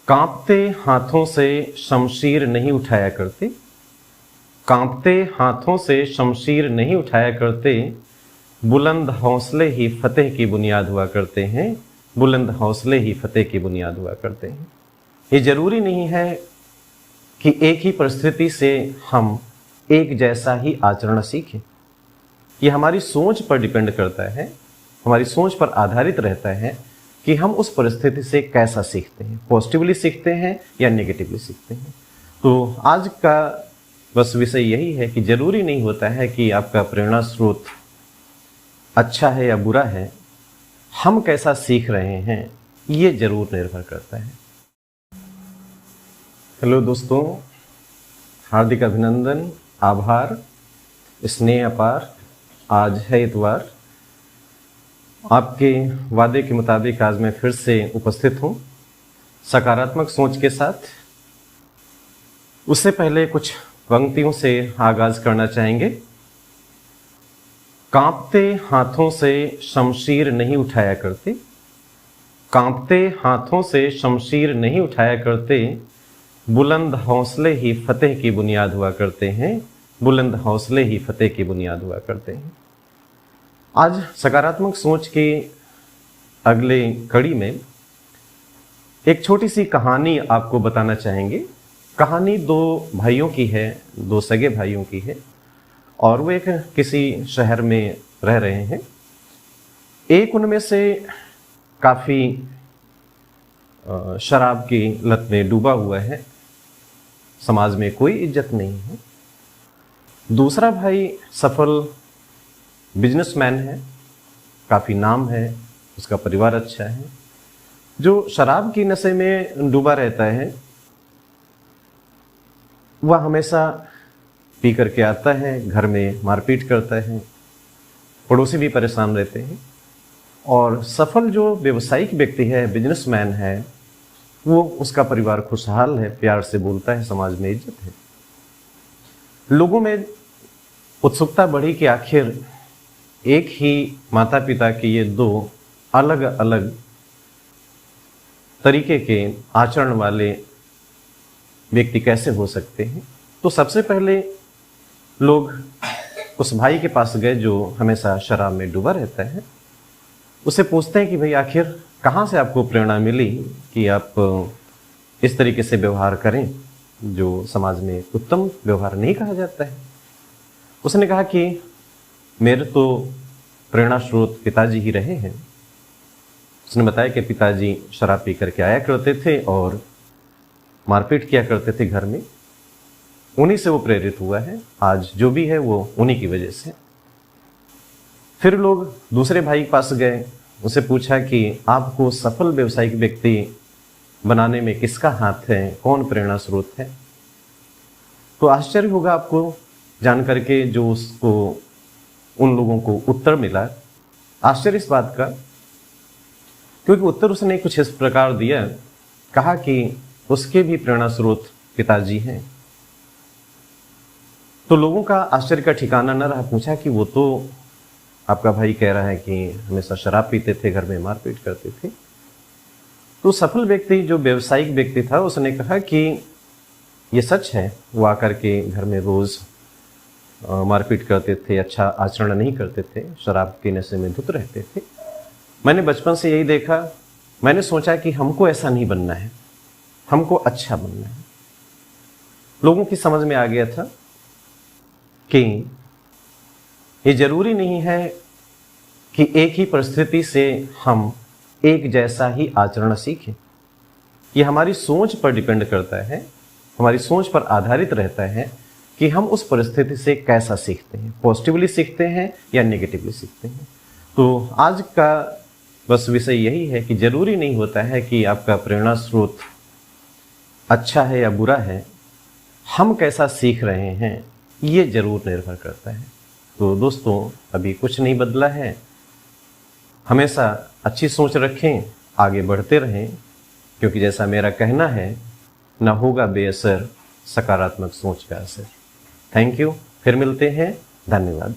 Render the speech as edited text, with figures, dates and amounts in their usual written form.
कांपते हाथों से शमशीर नहीं उठाया करते, कांपते हाथों से शमशीर नहीं उठाया करते, बुलंद हौसले ही फतेह की बुनियाद हुआ करते हैं, बुलंद हौसले ही फतेह की बुनियाद हुआ करते हैं। ये जरूरी नहीं है कि एक ही परिस्थिति से हम एक जैसा ही आचरण सीखें। ये हमारी सोच पर डिपेंड करता है, हमारी सोच पर आधारित रहता है कि हम उस परिस्थिति से कैसा सीखते हैं, पॉजिटिवली सीखते हैं या नेगेटिवली सीखते हैं। तो आज का बस विषय यही है कि जरूरी नहीं होता है कि आपका प्रेरणा स्रोत अच्छा है या बुरा है, हम कैसा सीख रहे हैं ये जरूर निर्भर करता है। हेलो दोस्तों, हार्दिक अभिनंदन, आभार, स्नेह अपार। आज है इतवार। आपके वादे के मुताबिक आज मैं फिर से उपस्थित हूँ सकारात्मक सोच के साथ। उससे पहले कुछ पंक्तियों से आगाज करना चाहेंगे। कांपते हाथों से शमशीर नहीं उठाया करते, कांपते हाथों से शमशीर नहीं उठाया करते, बुलंद हौसले ही फतेह की बुनियाद हुआ करते हैं, बुलंद हौसले ही फतेह की बुनियाद हुआ करते हैं। आज सकारात्मक सोच की अगले कड़ी में एक छोटी सी कहानी आपको बताना चाहेंगे। कहानी दो भाइयों की है, दो सगे भाइयों की है, और वो एक किसी शहर में रह रहे हैं। एक उनमें से काफ़ी शराब की लत में डूबा हुआ है, समाज में कोई इज्जत नहीं है। दूसरा भाई सफल बिजनेसमैन है, काफ़ी नाम है, उसका परिवार अच्छा है। जो शराब की नशे में डूबा रहता है वह हमेशा पी करके आता है, घर में मारपीट करता है, पड़ोसी भी परेशान रहते हैं। और सफल जो व्यवसायिक व्यक्ति है, बिजनेसमैन है, वो उसका परिवार खुशहाल है, प्यार से बोलता है, समाज में इज्जत है। लोगों में उत्सुकता बढ़ी कि आखिर एक ही माता पिता के ये दो अलग अलग तरीके के आचरण वाले व्यक्ति कैसे हो सकते हैं। तो सबसे पहले लोग उस भाई के पास गए जो हमेशा शराब में डूबा रहता है। उससे पूछते हैं कि भाई आखिर कहाँ से आपको प्रेरणा मिली कि आप इस तरीके से व्यवहार करें जो समाज में उत्तम व्यवहार नहीं कहा जाता है। उसने कहा कि मेरे तो प्रेरणा स्रोत पिताजी ही रहे हैं। उसने बताया कि पिताजी शराब पी करके आया करते थे और मारपीट किया करते थे घर में, उन्हीं से वो प्रेरित हुआ है। आज जो भी है वो उन्हीं की वजह से। फिर लोग दूसरे भाई के पास गए, उसे पूछा कि आपको सफल व्यवसायिक व्यक्ति बनाने में किसका हाथ है, कौन प्रेरणा स्रोत है। तो आश्चर्य होगा आपको जान करके जो उसको उन लोगों को उत्तर मिला। आश्चर्य इस बात का क्योंकि उत्तर उसने कुछ इस प्रकार दिया, कहा कि उसके भी प्रेरणा स्रोत पिताजी हैं। तो लोगों का आश्चर्य का ठिकाना न रहा। पूछा कि वो तो आपका भाई कह रहा है कि हमेशा शराब पीते थे, घर में मारपीट करते थे। तो सफल व्यक्ति जो व्यवसायिक व्यक्ति था उसने कहा कि ये सच है, वो आकर के घर में रोज मारपीट करते थे, अच्छा आचरण नहीं करते थे, शराब के नशे में धुत रहते थे। मैंने बचपन से यही देखा, मैंने सोचा कि हमको ऐसा नहीं बनना है, हमको अच्छा बनना है। लोगों की समझ में आ गया था कि ये जरूरी नहीं है कि एक ही परिस्थिति से हम एक जैसा ही आचरण सीखें। ये हमारी सोच पर डिपेंड करता है, हमारी सोच पर आधारित रहता है कि हम उस परिस्थिति से कैसा सीखते हैं, पॉजिटिवली सीखते हैं या नेगेटिवली सीखते हैं। तो आज का बस विषय यही है कि जरूरी नहीं होता है कि आपका प्रेरणा स्रोत अच्छा है या बुरा है, हम कैसा सीख रहे हैं ये जरूर निर्भर करता है। तो दोस्तों, अभी कुछ नहीं बदला है, हमेशा अच्छी सोच रखें, आगे बढ़ते रहें, क्योंकि जैसा मेरा कहना है, न होगा बेअसर सकारात्मक सोच का असर। थैंक यू, फिर मिलते हैं, धन्यवाद।